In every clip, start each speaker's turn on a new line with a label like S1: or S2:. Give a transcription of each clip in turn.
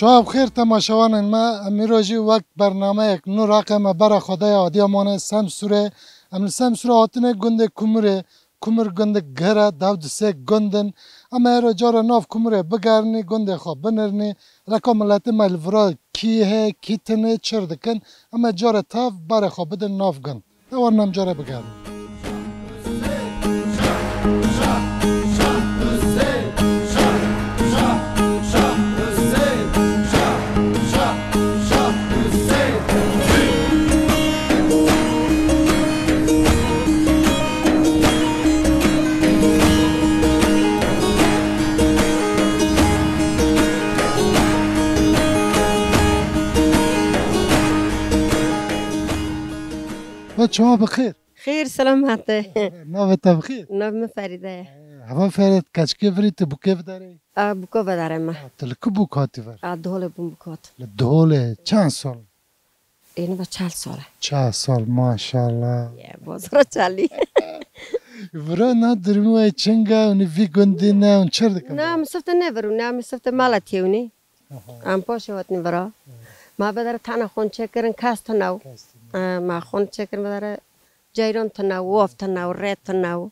S1: شما بخیر تماشاوان ما امیروجی وقت برنامه یک نو رقم برا خدای آدیامان سمسوره امن سمسوره آتنه گنده کمر گنده گره داود سه گندن اما ایرو جارا ناف کمره بگرنی گنده خواب بنرنی رکا ملت ملورا کیه کیتنه چردکن اما جارا تاف برا خواب بدن ناف گن دوارنم جارا بگرنی شما بخیر
S2: خیر سلامته
S1: نوت بخیر
S2: نام فریده
S1: هوا فرید کچکی فرید بوکیف داری
S2: بوکا بدارم ما
S1: تلک بوکاتی ور
S2: دوله بوم بوکات
S1: دوله چند سال
S2: اینو با 40 ساله
S1: 40 سال ماشاءالله
S2: بازار چالی
S1: ورا نداریم وای چنگا اونی وی گندی نه اون چرد کنم
S2: نه مسافت نبرو نه مسافت مالتیونی ام پاشه وات نبرا ما بدار تانا خون چکرن کاست ناو ما خون چکرن بدار جایران تناو وافت تناو رت تناو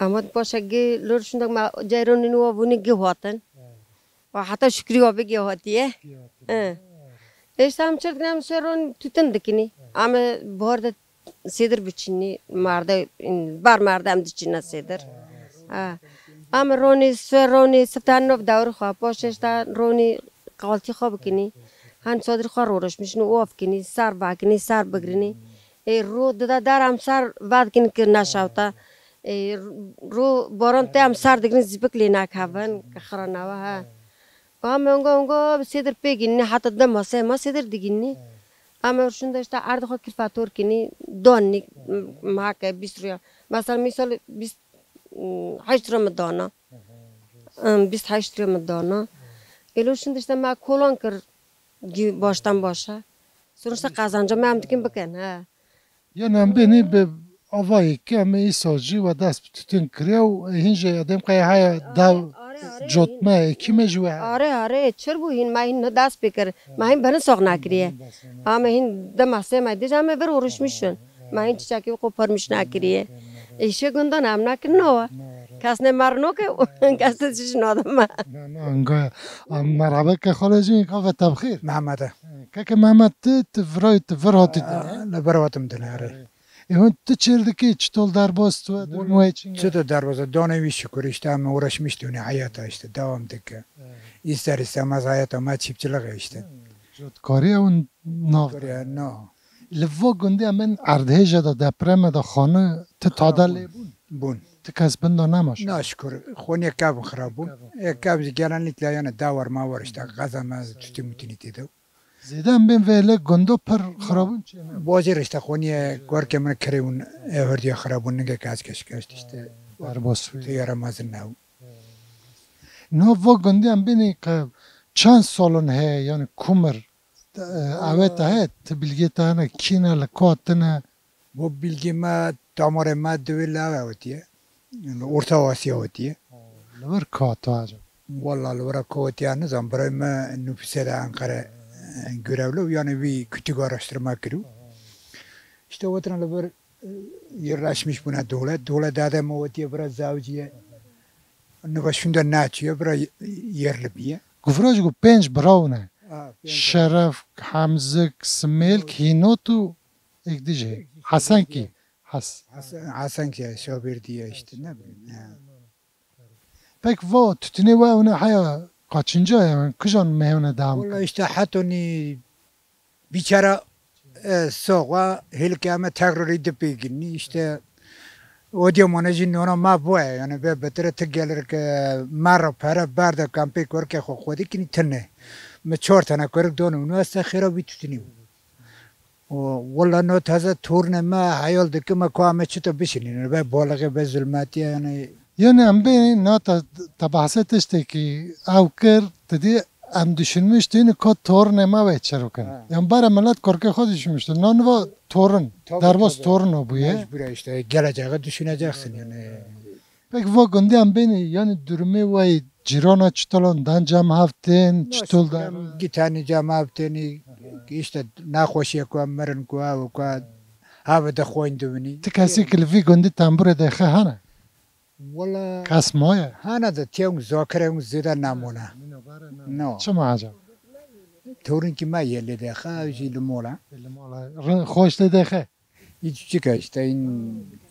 S2: اما باشه گی لورشون ما جایرانی نو وونی گی هاتن و حتی شکری و بگی هاتیه ایش هم چرت کنم سرون توتن دکنی اما بارد سیدر بچینی مرده بار مرده هم دچینه سیدر اما رونی سفتان نو دور خواب باشش تا رونی قالتی خواب کنی هن صدر خوار روش میشنو واف کنی سر باکنی سر بگرینی رو دارم سر واد کنی که نشاوتا رو باران تام سر دگنی زیبک لینا کهون کخرانه و ها اما اونجا سیدر پیگینی حتی دم ما سیدر دیگینی اما ورشون داشته ارد خو کلفاتور کنی دانی معك 20 ريال مثلا 28 ريال مدانا 28 ريال مدانا ایلوشون داشته ما کلان کر باشتم باشه سرش قازانجا من دیگه بکن ها
S1: یا نمبینی به آوایی که همه ای سازی و دست بتوتن کریه و هینجا یادم که های دو جوتمه کی مجوه
S2: آره چرا بو هین ما هین دست بکر ما هین بنا ساق نکریه اما هین دماسه ما دیجا ما بر ورش میشن ما هین چاکی و قپر میش نکریه ایشه گندان هم نکنه کس نمارنو که کس چیز ندارم
S1: نه انگار مرحبا که خالجی که تبخیر
S3: محمده
S1: که محمد تفرهاتی
S3: لبرواتم دناره
S1: اون تو چردکی چطور در باست و دنوی چنگ
S3: چطور در بازه دانوی شکر اشته همه ورش میشتونی حیاتا اشته دوام دکه ایستر استم از حیاتا ما چیب چلقه اشته
S1: جدکاری اون ناف
S3: نه
S1: لوا گنده من اردهجه دا دپرمه دا خانه تتعادل
S3: بون
S1: تکس بنده نماش
S3: نه شکر خون یک کاب خراب بون یک کاب گران لیت لایانه داور ما ورشته غذا ما چطی میتونی دیدو
S1: زیده هم بین ویله گنده پر خرابون چیه
S3: بازی رشته خونی گور که من کریون هردی خرابون نگه کاز کشکشت اشته
S1: در باسوی
S3: تیاره مازن نو
S1: نه وا گنده هم بینی که چند سالون هی یعنی کمر اوه تا هی تبیلگی تا هنه کینه لکاتنه
S3: bu bilgime damar madde lave hotiye. Yani Orta Asya hotiye.
S1: لور کاتا عجب
S3: Vallahi lura kotiye ne zaman buraya nüfusede Ankara görevli yani bir küçük araştırma kırıyor. İşte o tane lura yerleşmiş buna devlet. Devlet adam hotiye biraz zavciye. Nüfusunda ne açıyor? Biraz yerli bir.
S1: گفراج گو پنج براونه شرف حمزک سمیلک هینوتو ایک دیجه حسن کی
S3: Hasan ki şabir diye işte ne bileyim.
S1: پک وا تتنی و اونه حیا قاچنجا یمن کجان مهونه دام
S3: Valla işte hatuni biçara soğa helkeme tekrar edip bilgini işte o diyor manajin ona ma bu yani be betere te gelir ki mara para barda kampe kor ki xodi kini tenne me çor tane kor don üniversite xira bitutini o valla no taze turne ma hayal de ki ma kuame çita bişinin be bolaga be zulmati yani
S1: یعنی ام بینی نا تا بحثتش تی که او کر تدی ام düşünmüştü اینه که تور نما باید چرا کن یعنی برای ملت کرکه خودش میشته نان و تورن درباز تورن o bu ya
S3: mecbur işte geleceği düşüneceksin yani
S1: peki va گنده ام بینی یعنی درمی وای جیرانا چطولان دن جمع هفتین چطول در
S3: گیتانی جمع هفتنی işte نخوشی که مرن که و که هوا دخوین دوینی
S1: تی کسی کلوی گندی تنبور دخه هنه
S3: ولی
S1: کس مایه
S3: هنه ده تیون زاکره اون زیده نمونه نه
S1: چه ما عجب
S3: تورین که ما یلی دخه اوزی لمولا
S1: خوش دخه
S3: هیچ چی که işte این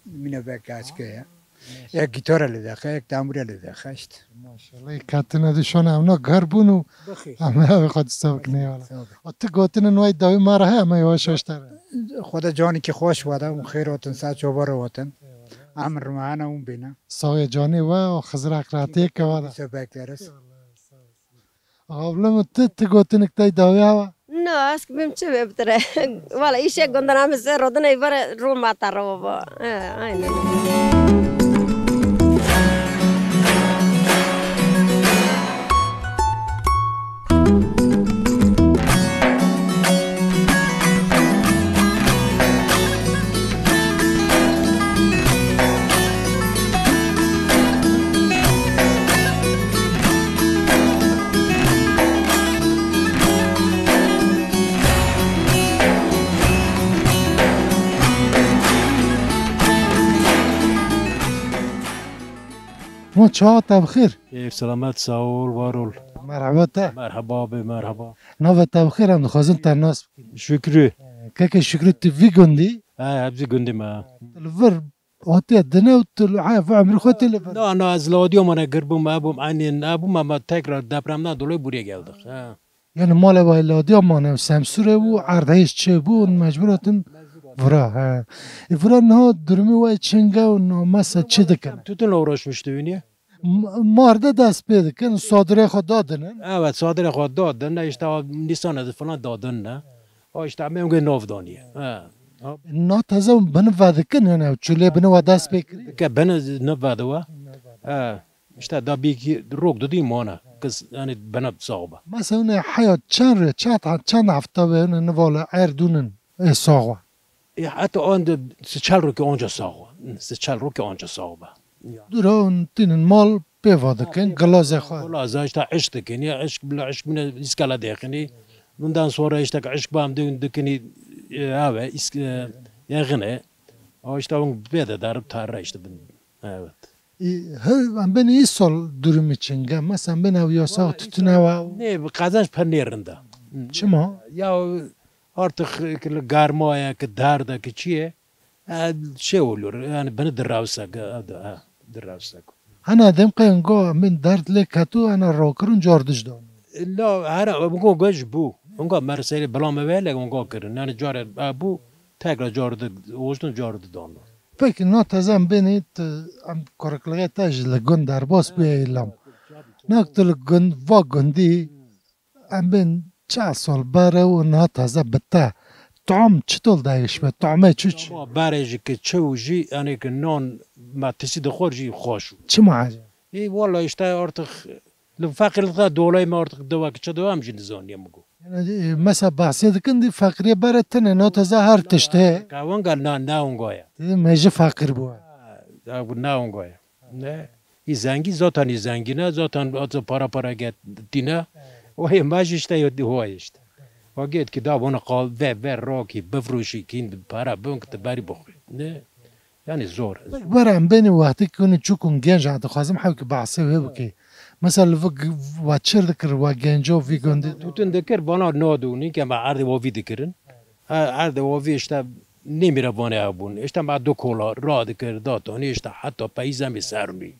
S3: مینه بکاس که یک گیتار لدخه یک تنبور لدخه işte
S1: ماشاءالله کتنه دیشونه اونا گربونو همه بخواد سبک نیاله ati گوتن نوای داوی ماره همه یواشاشتره
S3: خدا جانی که خوش واده اون خیر واتن سا چوبار واتن امر معنا اون بینه
S1: سایه جانی و خزرک راتی که واده
S3: سبک درس
S1: قبلم تی گوتن کتای داوی هوا
S2: نه اسک بیم چه ببتره والا ایشه گندن همه سر رودن ایباره رو ماتا رو با اینه
S1: مو چه تبخیر
S4: كيف سلامات ساول وارول
S1: مرحبا تا
S4: مرحبا بمرحبا
S1: نو تبخیر هم خواستم تناس
S4: شكري
S1: که شکر تیوی گندی
S4: ابزي قندي ما
S1: الفر هاتي دنيا وتلعب عمري خوتي لفر
S4: لا انا از لوديوم انا قربهم ابو عني ابو ما تكرار دبرمنا دولي بوري geldik
S1: يعني مال بايلادي امانه سمسوره و عردهش چه بو مجبورتن فرا ها فرا نه درمی و چنگا و نامسا چه دکن
S4: Tütünle uğraşmıştı ünye.
S1: مارده دست پیدا کن صادره خود دادن
S4: Evet sadece خود دادن ne işte o Nisan adı falan dadın ne. O işte ben gün novdaniye.
S1: نه تازه بن وعده کن نه چوله بن و دست بکری
S4: Ke beni ne verdi wa? İşte da bir ki rok dedi mana. Kız yani bana sağba.
S1: مثلا حیات چند هفته به نوالا اردونن ساقوا
S4: Hatta onda sıçal roki onca sağba. Sıçal roki onca sağba.
S1: درون تینن مال پیواده کن گلازه خواه
S4: Valla za işte aşk yani aşk bile aşk bile iskala dekini. Bundan sonra işte aşk bam dekini abi yani o işte onun bede darıp tarra işte evet.
S1: هم بین این سال درمی چنگه مثلا بین او یاسا تتونه و
S4: Ne kazanç panlerinde.
S1: چما؟
S4: Ya artık garmaya ki darda ki çiye şey oluyor yani beni dırravsak dırravsak.
S1: انا دم قیم گو من درد لکتو انا راکرون جاردش دان
S4: La her bu gaj bu. Onga merseli blam evle onga kırın. Yani car bu tekrar cardı oğuzun cardı dondu.
S1: پک نه تازم بینید ام کرکلگه تاج لگن در باس بیایلم نکتل گن و گندی ام بین چه سال بره و نه تازه بته طعم چطور دایش به طعمه چوچ
S4: Ama barajı ki çoğuji yani ki non matisi de khorji خوش.
S1: چه معجب
S4: Valla işte artık fakirlikte dolayı artık deva ki çadı am şimdi zannediyorum bu.
S1: یعنی مثلا بحثی دکندی فقریه بره تنه نه تازه هر تشته
S4: Kavan gal na ongoya.
S1: میجه فقیر بود
S4: Ya bu na ongoya. Ne? Zengin zaten zengine zaten atı para gettiğine o imaj işte o işte. O get ki da bunu kal ve roki befruşi kin para bunk bari bu. Ne? Yani zor.
S1: برم بین وقتی کنی چوکن گنج عاد خواستم حاول که بحثی بکی مثلا و چرد کر و گنجو وی گندی
S4: Tutun dekir bana naduni ki ama ardı vavi dikirin. Ardı vavi işte nemire bana abun. İşte ma do kola ra dikir datani işte hatta peyzemi sermi.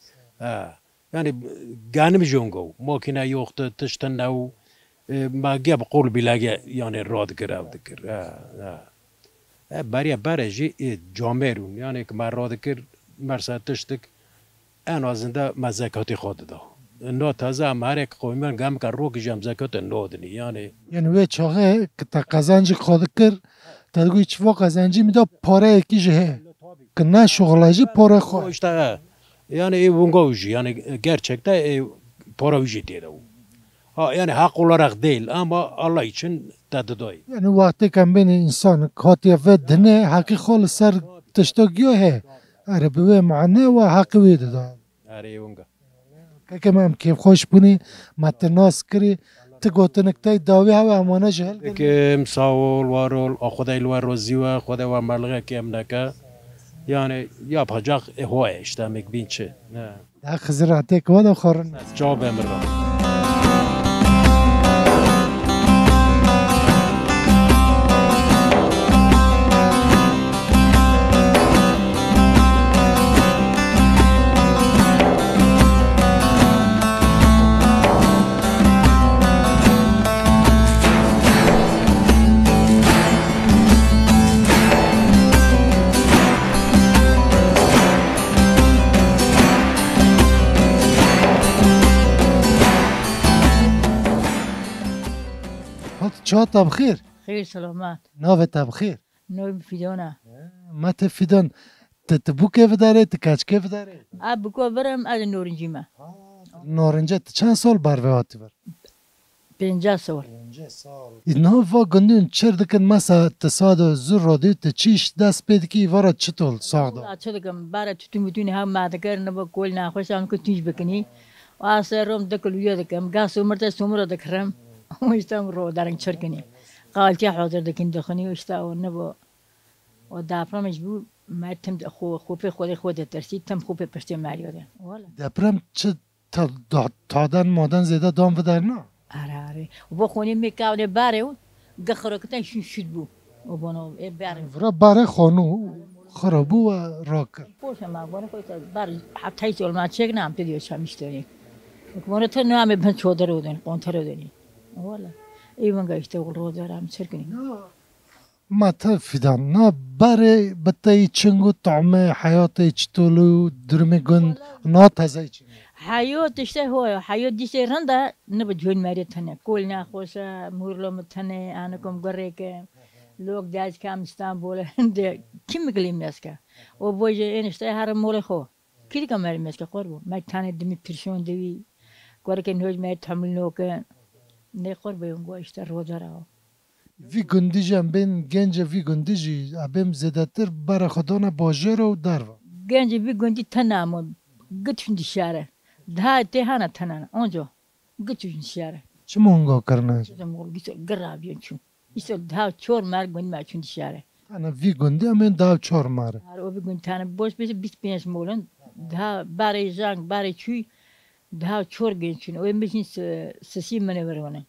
S4: Yani ganim jongo. Makine yoktu tıştın nev. Ma geb kol bilage yani ra dikir av dikir. Barajı camerun yani ki ma ra dikir mersa tıştık en azında ma zekati khodu da. نه تازه اماره که قومیان گم که رو که جم زکات نودنی یعنی
S1: یعنی وی چاقه که تا قزنجی خواهد کر تا دگوی چوا قزنجی میده پاره یکی جه که نه شغلajı پاره
S4: o
S1: خواه
S4: işte yani bunga ucu yani gerçekte para ücreti de o. Ha yani hak olarak değil ama Allah için tadı doy.
S1: یعنی وقتی که بین انسان کاتیه و دنه حقی خال سر تشتاگیه اره به معنی و حقی ویده دا
S4: Yani bunga.
S1: که من کیف خوش بونی متناس کری ته گوتنکتای داوی ها امانه جهل
S4: که مساول وارول خدای لور روزی و خدای و ملغه که امنکه یعنی یا پاجاق هوای اشتمک بین چه نه
S1: ده خزراته که ودا خورن
S4: جواب امر
S1: چه تبخیر
S5: خیر سلامت
S1: ناو تبخیر
S5: نوی فیدانه
S1: ما تفیدن تبو کیف داره تکچ کیف داره
S5: اب بکو برم از نورنجی ما
S1: نارنجه چند سال بر وقت بر
S5: 50 سال
S1: اینا وا گندون چر دکن مسا تصاد زور رادیو چیش دست پید کی وارد چطور ساخته
S5: چه دکم برای تو میتونی هم مادر نبا کول نخوش هم که تیج بکنی و آسر روم دکل ویا دکم گاس عمرت سومر دکرم و اشتام رو درنگ چرکنی قال که حاضر دکن دخنی و اشتا و نبا و دافرمش بود ما تم خوبه خود ترسید تم خوبه پشت ماریاده والا
S1: دپرم چه تادن مادن زیده دام و در نه
S5: آره و با خونی میکاونه باره و گخرا کتن شد بو و بانو باره
S1: ورا باره خانو خرابو و راکر
S5: باشه ما بانو کوی باره حتی سال ما چک نام تدیو شمیشتنی بانو تا نام بند چودر ودنی قانتر ودنی والا ایوان گایشته و رو دارم چرکنی
S1: ما تفیدن نه باره بتای چنگو طعمه حیاتی چطولو درمی گند نا تازه چی
S5: حیات اشته هو حیات دیشه رنده نبا جون مری تنه کول نخوشه مورلوم تنه آن کم گره که لوگ داج کام استانبول ده کیم میگلیم مسکه و باجه این اشته هر مول خو کی کم مری مسکه قربو ما تنه دمی پرشون دوی گره که نوج می تحمل نوکه نه قربو اون گو اشته رو داره
S1: وی گندیجی هم بین گنج وی گندیجی ابیم زدتر برا خدانه باجر و درو
S5: گنج بی گندی تنه اما گتشون دیشاره ده تهانه تنه آنجا گتشون دیشاره
S1: چه مونگا کرنه
S5: چه مول گیسو گرابیون چون ایسو ده چور مرگ گند ما چون دیشاره
S1: انا وی گندی همین داو چهار ماره
S5: آره او بگن تنه باش بیش 25 مولن ده برای جنگ برای چی ده چور گنچون او میشین سسی منه برونه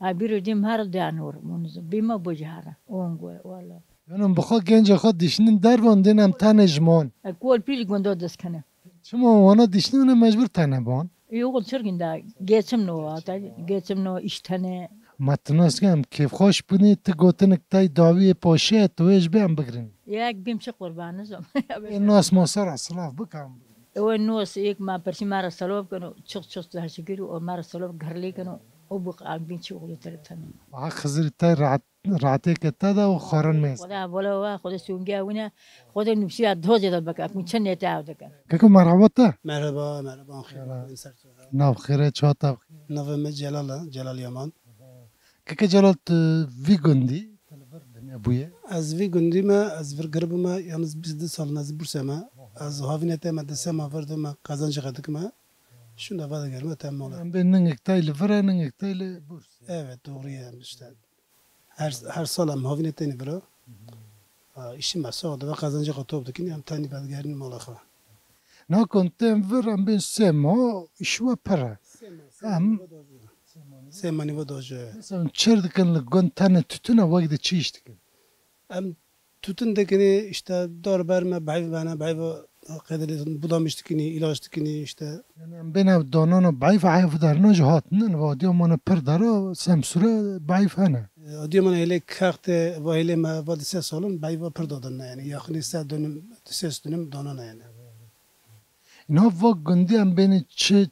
S5: ابیرو دیم هر دانور منز بیما بوجهاره اونگو والا
S1: یعنی بخوا گنج خود دیشنین در واندین هم تن اجمان
S5: کول پیل گندو دست کنه
S1: شما وانا دیشنین مجبور تنه بان
S5: یوگل چرگین ده گیتم نو آتا گیتم نو اشتنه
S1: متناس گم کیف خوش بونی تی گوتنک تای داوی پاشه تویش بیم بگرین
S5: یک بیم چه قربان نزم
S1: این ناس ماسر اصلاف بکم
S5: او نوس یک ما پرسی مارا سلوب کنو چخ چخ ده شکیرو او مارا سلوب گرلی کنو او بق آگ بین چه قوی ترتنه
S1: آخ خزر تای راته که تدا و خورن میز
S5: خدا بالا و خدا سونگی اونه خدا نفسی ادهاج داد بکر من چند نیت عود کن
S1: که مرحبا تا
S6: مرحبا مرحبا خیر
S1: ناو خیره چه تا
S6: نوم جلال یمان
S1: که جلال وی گندی بویه
S6: از وی گندی ما از ورگرب ما یalnız 22 سال نزد بورس ما از هاوینته مدرسه ما ورد ما kazanç kadık ma şunda vada gelme tamam
S1: به ننگک تای لفره ننگک تای بورس
S6: evet doğru yani işte her salam havinete ni bro işim var sonra da kazancı katı ki yani tani belgerin malaka
S1: نا کنتم ورم بین سه ما شو پره ام
S6: semani va doje
S1: مثلا چرد کن لگن تنه تتونه وقت چیش دکن
S6: em tutun dekini işte doğru verme bana kadar budamıştıkini ilaçtıkini işte
S1: یعنی بین دانان بعیف عیف در نج هات نن و دیو من پر داره سمسوره بعیف هنه
S6: Adıyaman hele kalktı ve hele ma vadı ses olun bayva pırdadan yani yakın ise dönüm ses dönüm donana yani.
S1: اینا و گندی هم بین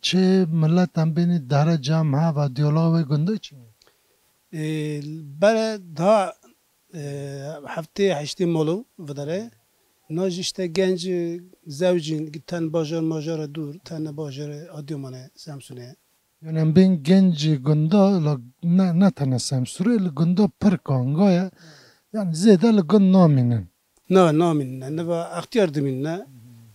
S1: چه ملت هم بین داره جمع ها و دیالا و گنده چی
S6: Böyle daha haftaya haşti molu vdare naj işte genç zevcin gitten bajar majara dur tane bajar Adıyaman'a Samsun'a.
S1: یعنی هم بین گنج گنده نه تنه سمسوره لگنده پر کانگاه یعنی زیده لگن نامینن
S6: Ne namin ne va aktiyar dimin ne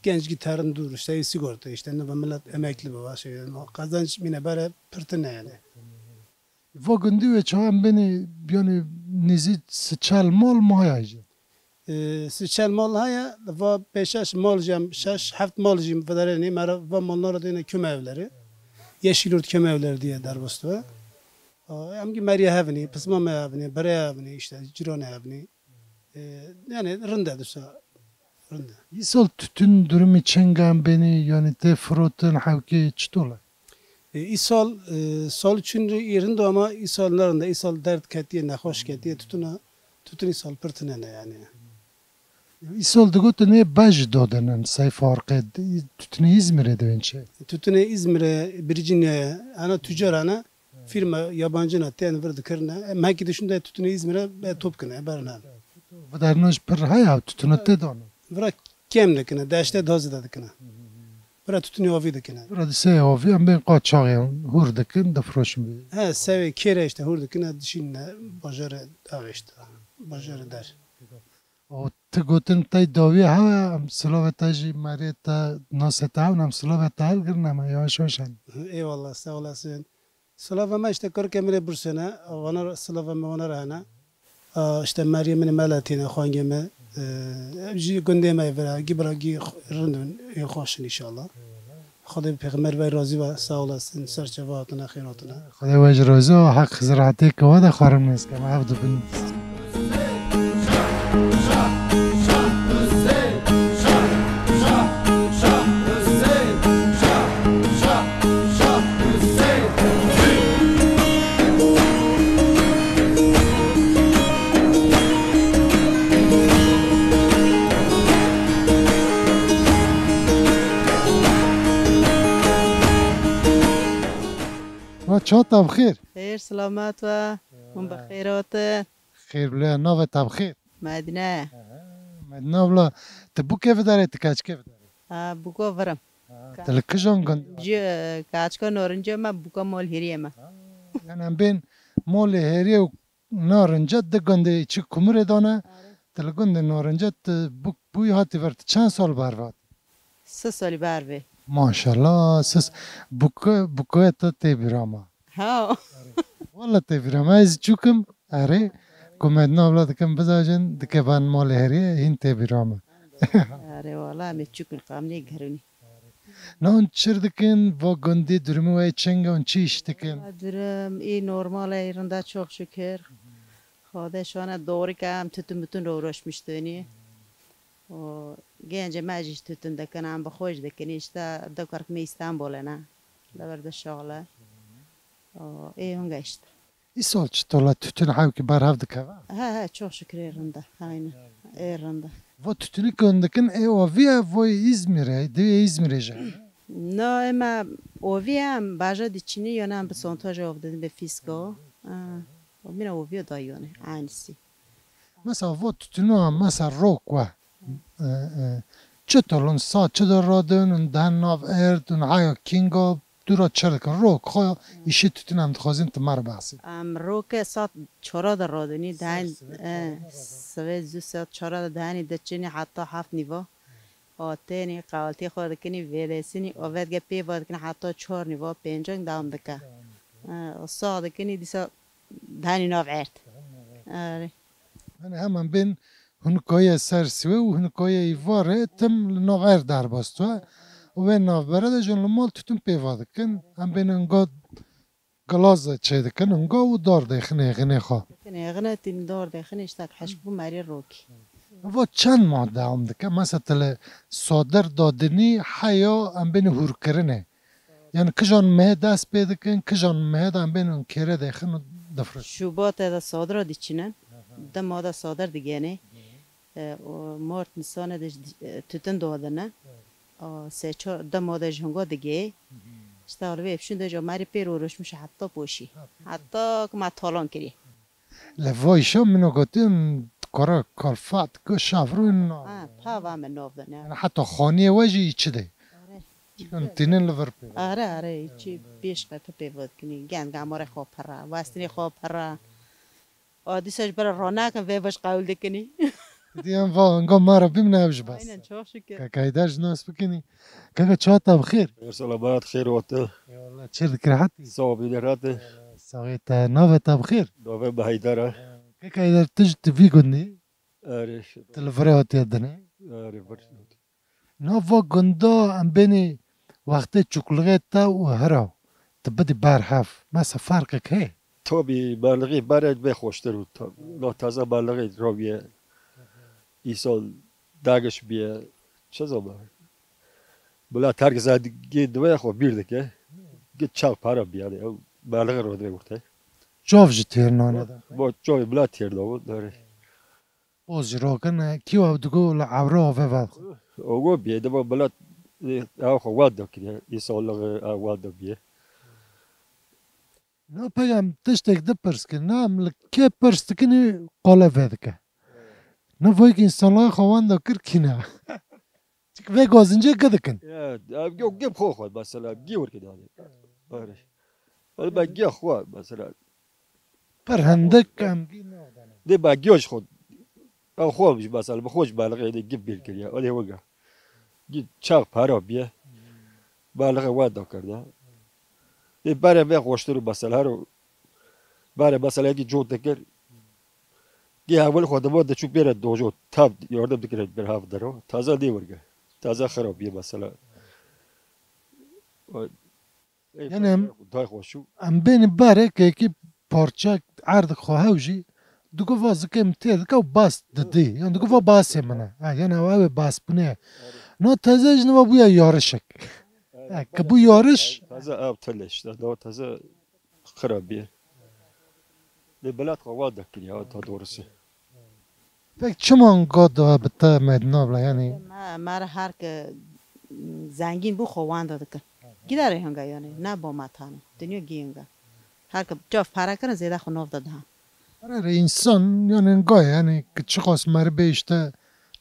S6: genç gitarın dur işte sigorta işte ne var millet emekli baba şey kazanç mine böyle pırtına yani.
S1: و گندی و چه هم بینی بیانی نیزی سچال مال مایه
S6: Sıçal mal haya ve 5 mal cam 7 mal cim federani mara ve mallar da yine köme evleri. Yeşilyurt köme evleri diye Derbos'ta. Amgi Maria Havni, Pısmama Havni, Baraya Havni işte Cirone Havni. Yani rında dışa rında.
S1: İsol tütün durumu çengem beni yani te frotun havki çtola.
S6: İsol sol çünkü yerinde ama İsollarında İsol dert ketiye ne hoş ketiye tütün İsol pırtınene yani.
S1: İsol dıgot ne baj dodanın say farkı tütünü İzmir'e de önce.
S6: Tütüne İzmir'e, Virginia'ya, ana tüccar ana firma yabancına ten verdi kırına. Meki düşünde tütüne İzmir'e topkına barına.
S1: Bu da noj per haya tütünü te donu.
S6: Vra kemdekine, daşte dazıdakine. Vra tütüne ovidekine.
S1: Burada se ovi am ben qaçağın hurdakin da froşum.
S6: Ha sevi kere işte hurdakine dişinle bajarı ağıştı. Bajarı der.
S1: O te gotin tay davi ha am slovetaj mareta nasetaun am slovetaj girnama yavaş yavaşan.
S6: Eyvallah sağ olasın. Slavama işte korkemire bursana, ona slavama ona rahana. İşte Meryem'in melatine khangeme ji gündeme vera gibragi rındın hoşun inşallah. Xda peygamber ve razı ve sağ olasın serçevatına hayratına.
S1: خدای وجه روزه و حق زراعتی که واده خارم نیست که عبد بن و چه تبخیر
S7: خیر سلامت و من بخیرات
S1: خیر بله نو تبخیر
S7: مدینه
S1: مدنا بلا تبو کیف داره تکاچ کیف داره
S7: بوکا ورم
S1: تلکجان گند
S7: جو کاچکا نارنجا ما بوکا مال هریه ما
S1: یعنی هم بین مول هری و نارنجت ده گنده چی کمر دانه تلگند نارنجت بوی هاتی ورد چند سال برواد
S7: 3 سالی بر
S1: ماشاءالله سس بوکای تا تی براما
S7: ها
S1: والله تی براما از چوکم اره کمدنا بلا دکم بزاجن دکه بان مال هری هین تی براما
S7: آره والا می چکن قامنی گرونی
S1: نون چردکن و گندی درمو ای چنگ اون چی اشتکن
S7: درم این نرمال ایرنده çok şükür خدا شانه دوری که هم تتون بتون رو روش میشتونی و گنج ماجیش تتون دکنم بخوش دکنی işte دکارک می İstanbul'a نه لبرد شغله ای هنگه işte
S1: İsol çıtola tütün havki bar havdı kava.
S7: ha çok şükür yerinde aynen yerinde
S1: Va tütünü göndekin o via voy İzmir'e de İzmir'e jay.
S7: no ama oviem baja diçini yönəm bir sontaj ovdun be fisko o mina ovio da yönü aynısı
S1: Mesela va tütünü mesela rock va. Çıtolun sa çıdır radın dan nav erdun haya kingo dura çarık rock ha işi tütün am tkazin tmar bahsi.
S7: am roke sat çora da roduni dan seve zu sat çora da dani diçini hatta haft nivo آتنی قالتی خود کنی ویلسینی آورد که پی وارد کنی حتی 4 نیوا 5 دام دکه ساده کنی دیسا دانی نافعت آره
S1: Yani hemen ben hunkoya sersive ve hunkoya ivare tem naver der bastu. O ben navbere de jonlu mal tütün pevadıkın. Hem ben unga galaza çeydikin unga u dar dekhne gine kha.
S7: کنی اغنه تیم دار دخنی اشتاق حشب بو مری روکی
S1: و چند ماده هم دکه مثلا صادر دادنی حیا هم بین هور کرنه یعنی کجان مه دست پیدکن کجان مه هم بین اون کره دیخن و دفرش
S7: شوبات دا صادر دیچینن دا ماده صادر دیگه نه مارت نسان دش تتن دادنه سه چهار دا ماده جنگا دیگه اشتغل به افشون دا جا مری پی رو روش میشه حتی پوشی حتی که ما تالان کری
S1: لوایشا منو گفتم کارا کالفات که شافرون
S7: پا و من نافدنه
S1: حتی خانیه وجه چه چون تینن لور پی
S7: آره چی بیش قطع پیود کنی گند گاماره خواب پرا واسطنی خواب پرا آدیسش برای رانه کن ویوش قول دکنی
S1: ديان فا ما ربي من أبج بس
S7: aynen çok şükür.
S1: كايداش ناس بكني كاكا تشاطا بخير
S8: سلامات خير وقت
S1: والله تشير ذكرياتي
S8: صوبي درات
S1: سويت نوفا بخير
S8: دوفي بهيدرة
S1: كاكا إذا تجت في قدني
S8: أريش
S1: تلفريات يدني
S8: أريش
S1: نوفا قندا أم بيني وقت شوكولاتة وهراو تبدي بارحاف ما سفارقك هي
S8: توبي بالغي برد بخوشتر بود لا تازه بالغی رویه ایسال داغش بیه چه زمان بلا ترک زدگی دوی خو بیرده که گه چاق پارا بیاده او بالغ رو دوی ورته
S1: جوف جتير نونا دا
S8: با جوی بلا تیر دو داره
S1: بوز روكن كيو تقول عورو في بعض
S8: اوگو بیه دو بلا او خو واد دو کریه ایسال لغ واد دو بیه
S1: نو بيام تشتك دبرس كنا ملك كي برس تكني قولا فيدك نو فويك انسان لا خوان دو كركينا تك في غازنجي قدكن
S8: یا گو گب خو خو مثلا گیور که داره آره ولی با گی خو مثلا
S1: بر هندك ام
S8: دی با گیوش خود او خو بش مثلا بخوش بالغ دی گب بیل کریه ولی وگا گی چاق پارا بیه بالغ واد دو کرده دی بره به خوشتر مثلا رو بره مثلا گی جو دکر گی اول خود بود چوب بره دوجو تاب یاردم دکر بر هاف درو تازه دی ورگه تازه خرابیه مثلا
S1: یعنی
S8: دای خوشو
S1: ام بين بارك كي بارچا عرض خوهوجي دوكو فاز كم تير كو باس ددي يعني دوكو فا باس منا يعني او باس بني نو تزج نو بويا يارشك كبو يارش
S8: تازه آب تلش ده تازه خرابیه دی بلاد خواد دکریه تا درسته
S1: فك چمان قد بتا مدنا بلا يعني
S7: ما هر که زنگین بو خوان داده که گیداره هنگا یعنی نه با ماتانه دنیا گینگا هر که جاف پارا کنه زیده خو نوف داده هم
S1: برای انسان يعني نقاي يعني كتشخص مربي اشتا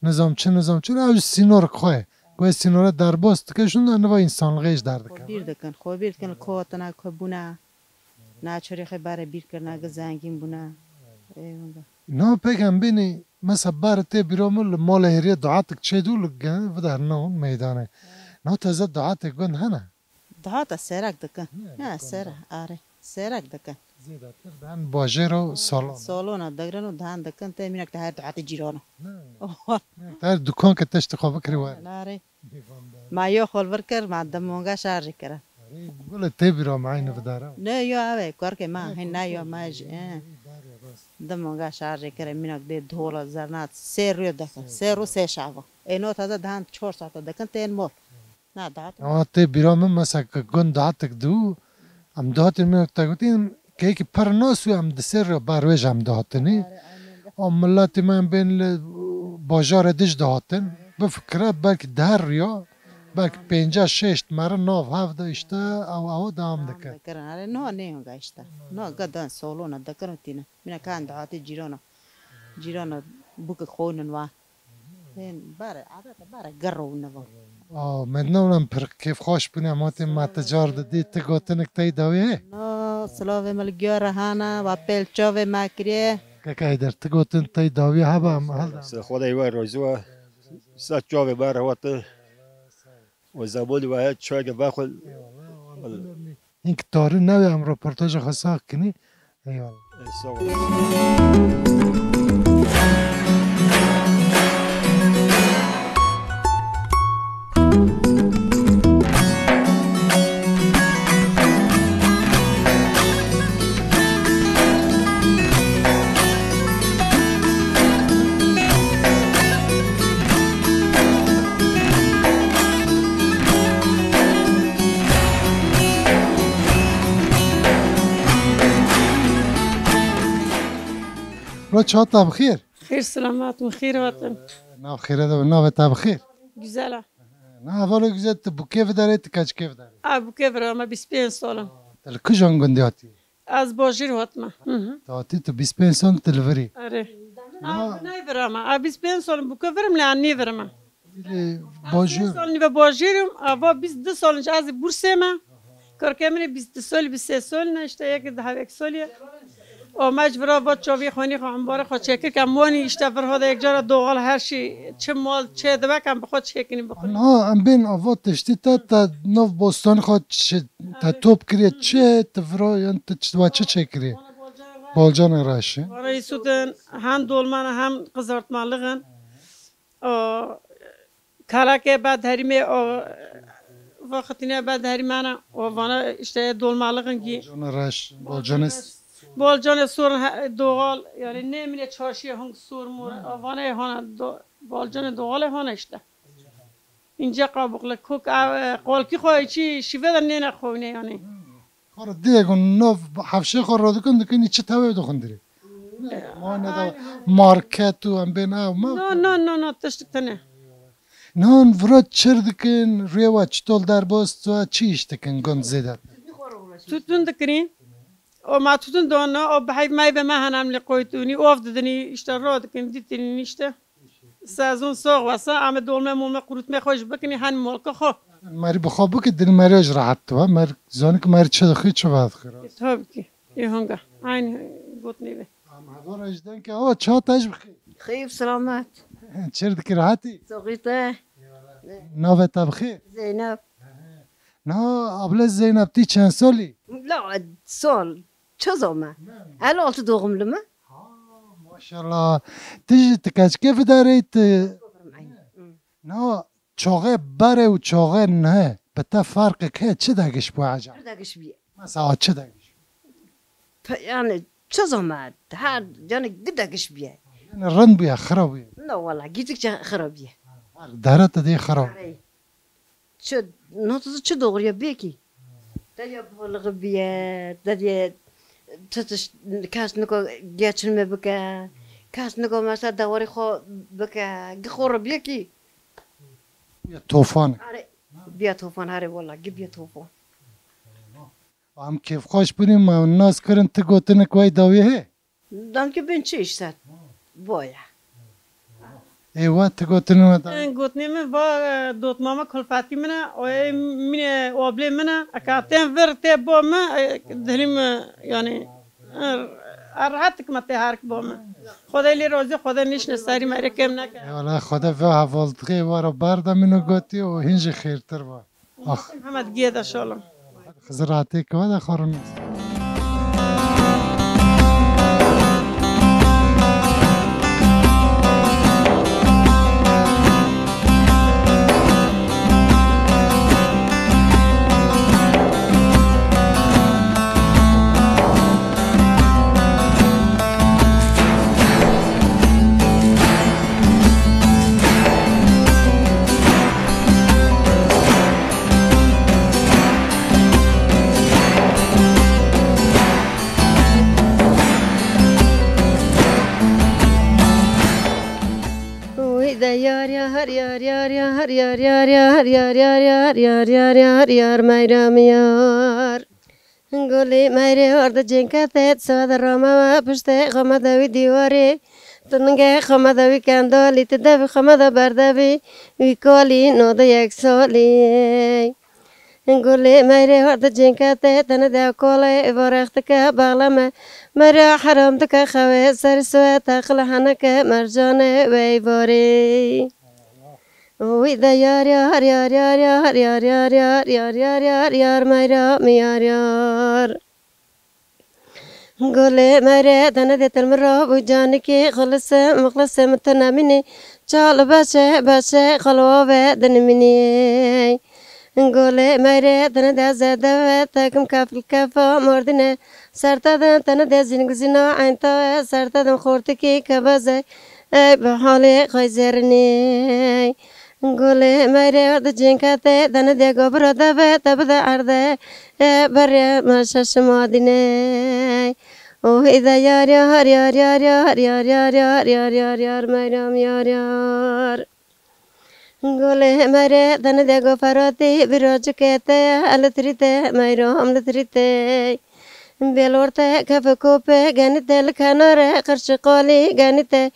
S1: نظام چه او سينور خواه گوه سينور در باست که شون نوا انسان غیش درد
S7: خو
S1: که
S7: بیر دکن خو بیر دکن کوتنا کو بونه نه چوری خی باره بیر کرنا که زنگین بونه هنگا
S1: نه پیگم بینی مثلا بارته بیرامل مال هریه دعاتك چه دول گن ودار نون میدانه نه تازه دعاتك گن هنه
S7: ده تا سرک دکن نه سره آره سرک دکن
S1: دان باجرو سالن
S7: سالونا دگرنو دهان دکن تا مینک ده دعات جیرانو
S1: در دکان که تشت خواب کری وای
S7: ناره ما یو خول ورکر ما دمونگا شارژ کرد
S1: گل تی بیرام عین وداره
S7: نه یو اوه کار که ما هی نه یو ما دمونگا شارژ کرد مینک ده دولا زرنات سه روی دکن سه رو سه شاوا اینو تازه دهان 4 ساعت دکن تین مول نه دعات
S1: آه تی بیرام مثلا گن دعاتك دو ام دعات من تاگوتین که کی پر ناسو ام دسر بارویج ام دعاتنی ام ملت من بین باجار دیش دعاتن بفکره بلک در یا بلک 5-6 مره ناف هفت اشته او دام دکه
S7: دکرن آره نه نه هنگا اشتا نه گدان سالونا دکرن تینا مینا کان دعات جیرانو بوک خونن وا این باره عادت باره گرو نوا
S1: مدنونم پر کیف خوش بینه ماتی ما تجار دادی تگوتنک تای داویه
S7: نه سلاوه ملگیار هانا و پلچاوه مکریه
S1: که ایدر تگوتن تای داویه هبا هم حال دام
S8: خدای وای روزوا سات جواب بار وقت و زبولی وای چای که باخل
S1: این که تاری نوی هم رپورتاج خساق کنی ایوال رو çata bixêr
S9: خير سلامات وخير وطن
S1: nav xêre de navê te bixêr
S9: güzel.
S1: na hevalo güzel tu bu kêv derê tu kaç kêv derê
S9: Abi kevra ama 25 سالم.
S1: te li kijan gundê hatî
S9: Az bojir hatma.
S1: tu hatî tu 25 sal tu li virî
S9: Are. Abi ne verama? Abi 25 سالم bu kevrem la ne verama.
S1: bajir
S9: Salni ve bojirim ama 22 سالنج az bursema. Karkemine 22 سال 23 سال ne işte ya ki daha ek سال و مجبورا با چاوی خونی خواهم باره خود چکر کم مانی اشتفر هده یک جارا دوغال هر شی چه مال چه دبکم بخود چکنی بخونی
S1: نه ام بین آوا تشتی تا نو بستان خود تا توپ کریه چه تفرا یعنی چه چکری بالجان راشه
S9: برای سودن هم دولمان هم قزارت مالغن کالا که بعد هریمه وقتی نه بعد هریمانه و وانا اشته دولمالغن کی
S1: بالجان راش بالجان
S9: بالجان سور دوغال یعنی نمیره چارشی هنگ سور مور وانا هانا بالجان دوغال هانا اشته اینجا قابل کوک قالکی خواهی چی شیوه در نه خوینه یعنی
S1: خور دیگه نو حفشه خور را دکن دکنی چه تاوی دکن داری ما ندا مارکت و ام بین او ما
S9: نه تشتکنه
S1: نان ورد چر دکن ریوا چطول در باست و چی اشتکن گند زیده
S9: توتون دکرین و ما توتون دانا و بحی مای به ما هنم لقویتونی اوف ددنی اشته را دکن دیتنی نشته سازون ساق واسه عم دولمه مولمه قروت می خوش بکنی هن مالک خو
S1: ماری بخوابه که دل ماری اج راحت تو مر زانی که ماری چه دخی چه بعد خیره
S9: تابی که یه هنگا عین گوت نیبه
S1: هزار اجدن که آه چه تاج بخی
S2: خیف سلامت
S1: چر دکی راحتی
S2: سوقیته
S1: نوه تبخی
S2: زینب
S1: نه ابله زینب تی چند سالی
S2: لا سال چه زمان الان تو دوغم لما
S1: ماشاءالله تیجی تکاچ کیف دارید نه چاقه بره و چاقه نه به تا فرق که چه داگش بو عجب
S2: داگش بیه
S1: مثلا چه داگش
S2: یعنی چه زمان هر یعنی داگش بیه
S1: یعنی رند بیا خراب بیا
S2: نه والله گیتک چه خرابیه
S1: دارت دی خراب
S2: چه نوتو چه دوغریه بیه کی دایا بولغ بیه دایا تتش کاس نکو گیچن می بکه کاس نکو مثلا دواری خو بکه گخور بیه کی
S1: طوفان
S2: بیا طوفان هره والله بیا طوفان
S1: هم کیف خوش بریم ناز کرن تو گوتن کوی داویه
S2: دام که بین چه اشتاد بایا
S1: ایوه تو گوتن
S9: گوت نیمه با دوت ماما کلفتی منه و من وابلی منه اکاتن ورته با ما دلیم یعنی راحت کمت هر کی با ما خدای لی روزی خدا نیش نساری مری کم نکرد
S1: والله خدا به حوالتقی وارا بردم اینو گوتی و هنج خیرتر با آخ
S9: محمد گیده شالم
S1: خزراتی که وده خورن
S2: یار میرم یار گلی میره ورد جنکت سواد راما پشت خمدوی دیواری تنگه خمدوی کندالی تدوی خمد بردوی ویکالی نود یک سالی گلی میره ورد جنکت تن دو کاله وارخت که باغلمه مرا حرام دک خواه سر سواد تخل حنک مرجان ویواری وی دا یار یار یار یار یار یار یار یار یار یار یار یار میرم یار یار گله میره تنه دیتل مرا بو جانی که خلص مخلص متنامینی چال باشه باشه خلوا و دنمینی گله میره تنه ده زده و تکم کافل کافا مردنه سرتادن تنه ده زینگ زینا عین تا سرتادن خورتی که کبازه به حال خیزرنی گله میره ورد جنکته دنه ده گبر ده تبد عرده بر مشش مادینه اوه ایدا یار یار یار یار یار یار یار یار یار یار یار میرم یار یار گله میره دنه ده گفراتی براج کته التریته میرم لتریته بیلورته کف کوپه گنیته لکناره قرش قالی گنیته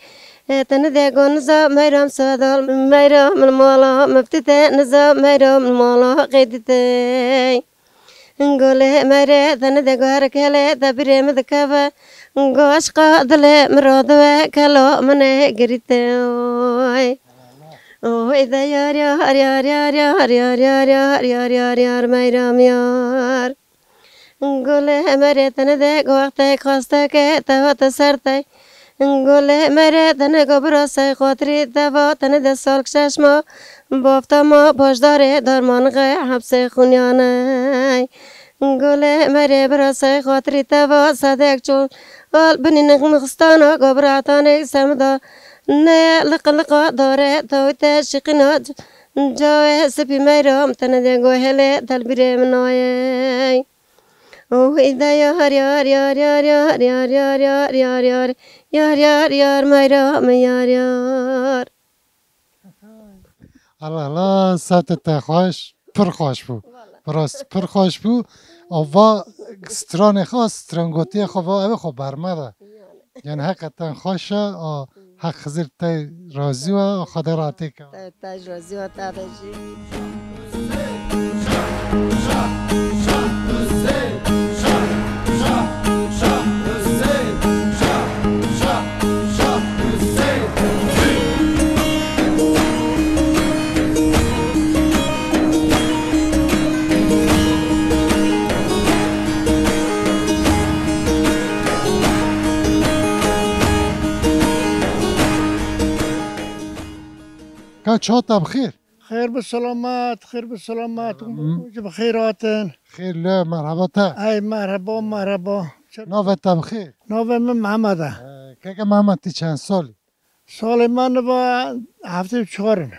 S2: تنه ده گونزا میرم سادال میرم المالا مفتته نزا میرم المالا قیدته گله مره تن دگار کله دبیرم دکوه گوش قادل مراد و کلا منه گریته اوی دا یار یار یار یار یار یار یار یار یار یار یار میرم یار گله مره تن دگ وقت خواسته که تا سرته گله مره تن گبراسه خاطری دوا تن ده سال کشش ما بافتا ما پاشداره درمانقه حبس خونیانه گله مره براسه خاطری دوا صدق چون آل بنی نخستانا گبراتانه سمدا نه لقا داره تویت شقینا جای سپی میرم تن ده گوهله دل بیره منایه اوه دا یار یار یار یار یار یار یار یار یار یار یار یار یار میرم یار یار
S1: الله ساعت خوش پر خوش بود براست پر خوش بود و ستران خاص سترانگوتی خو و خو برمده یعنی حقیقتا خوشه حق خزیر تا راضی و خدا راتی که
S2: تاج راضی و تادشی
S1: که چهات بخیر
S10: خیر به سلامت خیر به سلامت بخیراتن
S1: خیر لا مرحبا تا
S10: ای مرحبا مرحبا
S1: نوت بخیر
S10: نوه من محمده
S1: که محمد تی چند سالی
S10: سال من با 74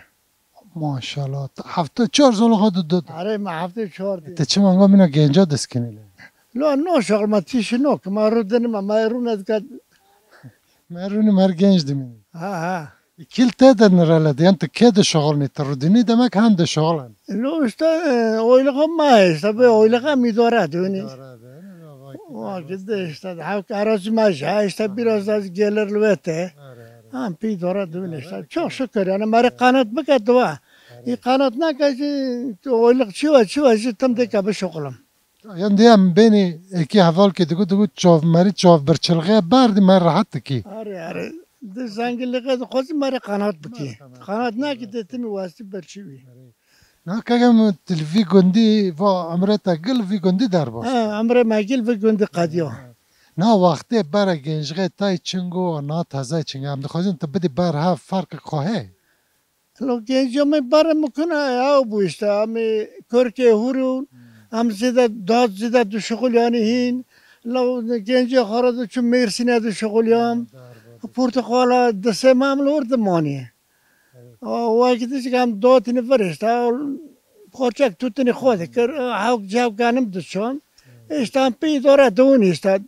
S1: ماشاءالله 74 سال خود داد
S10: آره من 74
S1: تی چه منگا مینا گنجا دسکنی
S10: لا نو شغل ما تیش نو که ما رو دنیم ما رو ندکد
S1: مرونی مر گنج دمینی
S10: ها
S1: کل تیدر نراله دی انت که ده شغل نیت رو دینی دمک هم ده شغلن
S10: لو استا اویلقا ما استا به اویلقا میداره دونی واجد استا حاک عراضی ماشه استا بیراز از گلر لوته هم پی داره دونی استا چه شکر یعنی مره قانات بکد دوا این قانات نکشی تو اویلق چی و تم دیگه به شغلم
S1: یعنی دیم بینی اکی حوال که دگو چاو مری چاو برچلغه بردی من راحت کی
S10: آره ده زنگل لقد خوزی مره قانات بکی قانات نکیده تمی واسطی برچیوی
S1: نه که تلوی گندی و عمره تا گل وی گندی در باش
S10: عمره مگل وی گندی قدیو
S1: نه وقتی برای گنجگه تای چنگو و نا تازه چنگه هم دخوازیم تا بدی بر ها فرق خواهی
S10: لو گنجو می بره مکنه او بوشته امی کرکه هورون هم زیده داد زیده دو شغلیانی هین لو گنجو خارده چون میرسینه دو شغلیام پرتقالا دسته معمول ورد مانیه وقتی که هم دادینه فرشته خورچک توتنی خوده کر هاو جاو گانم دشون اشتام پی داره دونی استاد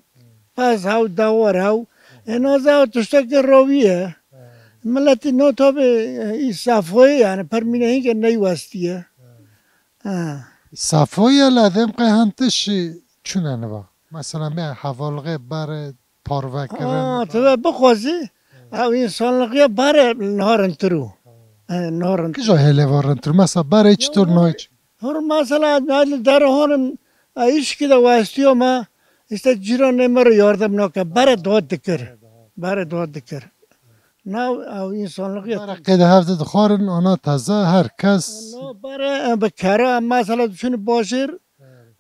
S10: پس هاو داور هاو انازا تشتک رویه ملتی نو تو به صفوی یعنی پرمینه هی که نیواستیه
S1: صفوی لازم که هنتش چونه نبا مثلا به حوالغه بر پارو کردن
S10: تو بخوازی او انسانلقیه بره نهارن ترو نهارن
S1: کجا هله وارن تر مثلا بر چطور نایچ
S10: هر مثلا در هون ایش که واسطیو ما است جیران نمر یاردم نکه بره داد دکر نه او انسانلقیه
S1: بر قید هفته دخارن آنها تازه هر کس
S10: بره بکره مثلا چون باشر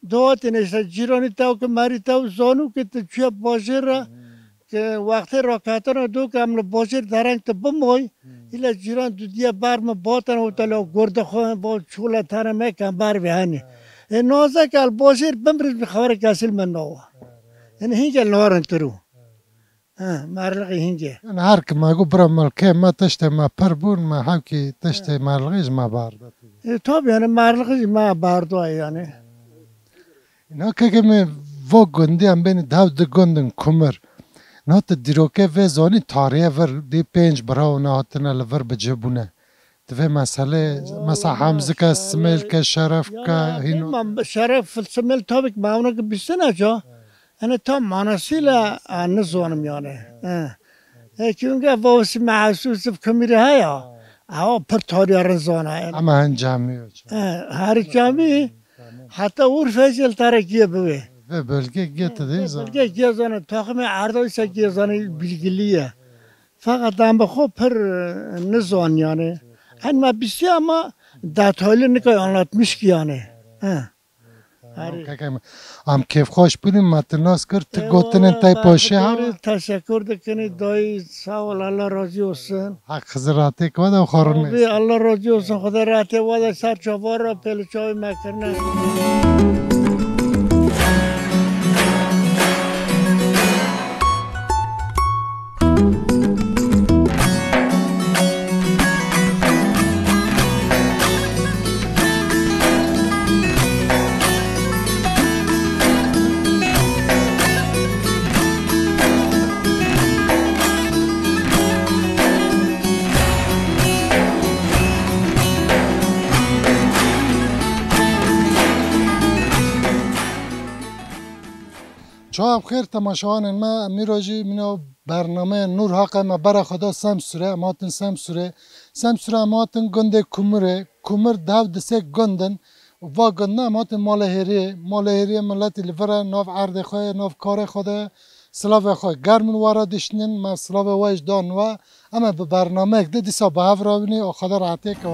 S10: داد نشد جیرانی تاو که ماری تاو زانو که تو باشر را که وقتی راکاتر دو که امن باشر درنگ تو بموی ایلا جیران دو دیا بار ما باتن و تلو گرد خواه با چولا تنه میکن بار بهانی نازه که الباشر بمرز بخبر کسل من نوه این هینگه نارن ترو مرلقی هینگه
S1: هر که ما گو برم ملکه ما تشته ما پر بون ما هم که تشته مرلقیز ما بارد
S10: تو بیانه مرلقی ما باردو یعنی
S1: اینا که می و گندی هم بین دو گندن کمر نه تا دیروکه و زانی تاریه ور دی پنج براو نه هاتنه لور بجبونه دوی مسئله مثلا حمزه که سمیل که شرف که هینو
S10: شرف سمیل تابک ماونه که بیستنه جا انا تا مناسیل نزانم یعنی چونکه واسی محسوس کمیره هیا او پر تاریه رزانه
S1: اما هن جمعی
S10: هر جمعی حتی اور فیصل ترکیه بوه
S1: به بلگه گیت دیزا
S10: بلگه گیزانه تاخم عردای سا گیزانه bilgiliye. Fakat ben bu per nizan yani. Ama bir şey ama detaylı ne kadar anlatmış ki yani.
S1: ام کیف خوش بودیم متناس کرد گوتنین تای پاشه
S10: هر تشکر دکنی دای سوال الله راضی olsun.
S1: حق خزراتی که وده خورن نیست
S10: الله راضی olsun خدا راتی وده سر چوار را پلچای مکرنه.
S1: شما بخیر تماشاوان ما میراجی منو برنامه نور حق ما برا خدا سمسوره اماتن سمسوره اماتن گنده کومر داو دسه گندن و گنده اماتن مالهری ملتی لفره ناف عرض خواه ناف کار خوده سلاو خواه گرمون وارا دشنن ما سلاو وایش دان و اما به برنامه ده دیسا به هف راوینی و خدا راحته که